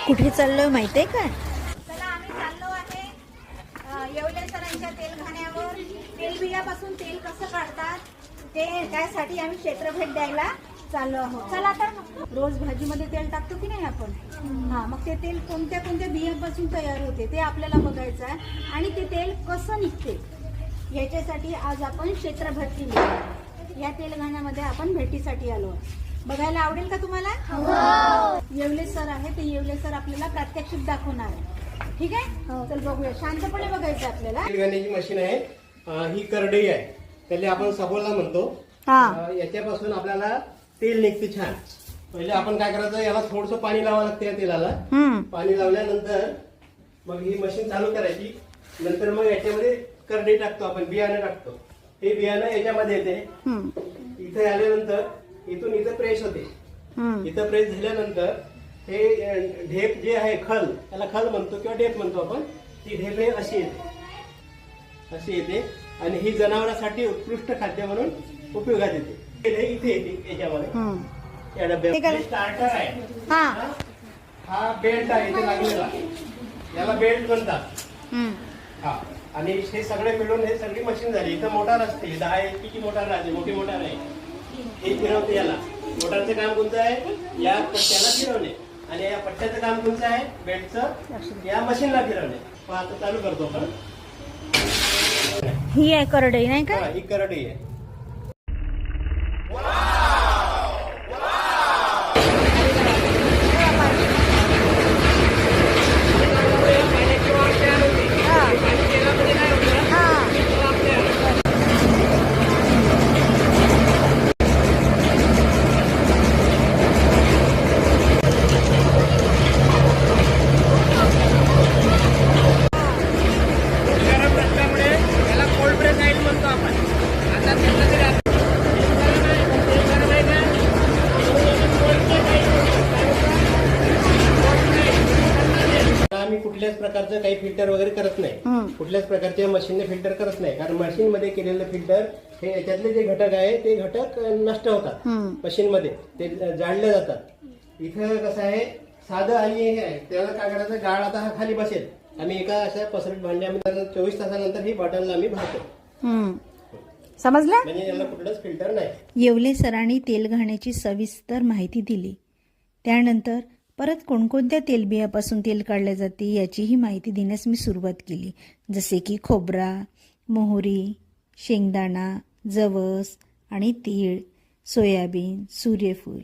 कुठे चाललोय माहितीये का? चला आम्ही चाललो आहे येवले सरांच्या तेलघाण्यावर. तेलबियापासून तेल कसं काढतात ते त्यासाठी आम्ही क्षेत्रभेट द्यायला चाललो आहोत. चला तर रोज भाजीमध्ये तेल टाकतो की नाही आपण, मग ते तेल कोणत्या कोणत्या बियांपासून तयार होते ते आपल्याला बघायचं आहे आणि ते तेल कसं निघते याच्यासाठी आज आपण क्षेत्रभेट केली. या तेलघाण्यामध्ये आपण भेटीसाठी आलो. बघायला आवडेल का तुम्हाला? येवले सर आहे ते येवले सर आपल्याला प्रात्यक्षिक दाखवणार आहे. ठीक आहे, चल बघूया. शांतपणे बघायचं आपल्याला. तेलघाण्याची मशीन आहे. ही करडई आहे, त्याला आपण सबोला म्हणतो. याच्यापासून आपल्याला तेल निघते छान. पहिले आपण काय करायचं, याला थोडस पाणी लावावं लागतं या तेलाला. पाणी लावल्यानंतर मग ही मशीन चालू करायची. नंतर मग याच्यामध्ये करडई टाकतो आपण, बियाणं टाकतो. हे बियाणं याच्यामध्ये येते. इथे आल्यानंतर इथून इथं प्रेस होते. इथं प्रेस झाल्यानंतर हे ढेप जे आहे, खल, त्याला खल म्हणतो किंवा ढेप म्हणतो आपण. ती ढेप हे अशी येते आणि ही जनावरांसाठी उत्कृष्ट खाद्य म्हणून उपयोगात येते. इथे येते याच्यामध्ये. या डब्यामध्ये स्टार्टर आहे. हा बेल्ट आहे इथे लागलेला, याला बेल्ट म्हणतात. आणि हे सगळे मिळून हे सगळी मशीन झाली. इथं मोटार असते, 10 HP ची मोटार राहते, मोठी मोटार आहे. हे फिरवते याला. मोटारचं काम कोणतं आहे? या पट्ट्याला फिरवणे. आणि या पट्ट्याचं काम कोणतं आहे? बेल्टचं या मशीनला फिरवणे. मग आता चालू करतो आपण. ही आहे करडई नाही का? ही करडई आहे. आम्ही कुठल्याच प्रकारचं काही फिल्टर वगैरे करत नाही. कुठल्याच प्रकारच्या मशीनने फिल्टर करत नाही. कारण मशीन मध्ये केलेलं फिल्टर हे याच्यातले जे घटक आहे ते घटक नष्ट होतात. मशीन मध्ये ते जाळले जातात. इथं कसं आहे, साधं आणि हे आहे. त्याला काय करायचं, गाळ आता हा खाली बसेल. आम्ही एका अशा पसरट भांड्यामध्ये 24 तासानंतर ही बॉटलला आम्ही भरतो. समजलं? म्हणजे याला कुठलंच फिल्टर नाही. येवले सरांनी तेलघाण्याची सविस्तर माहिती दिली. त्यानंतर परत कोणकोणत्या तेलबियापासून तेल काढले जाते याचीही माहिती देण्यास मी सुरुवात केली. जसे की खोबरा, मोहरी, शेंगदाणा, जवस आणि तीळ, सोयाबीन, सूर्यफूल.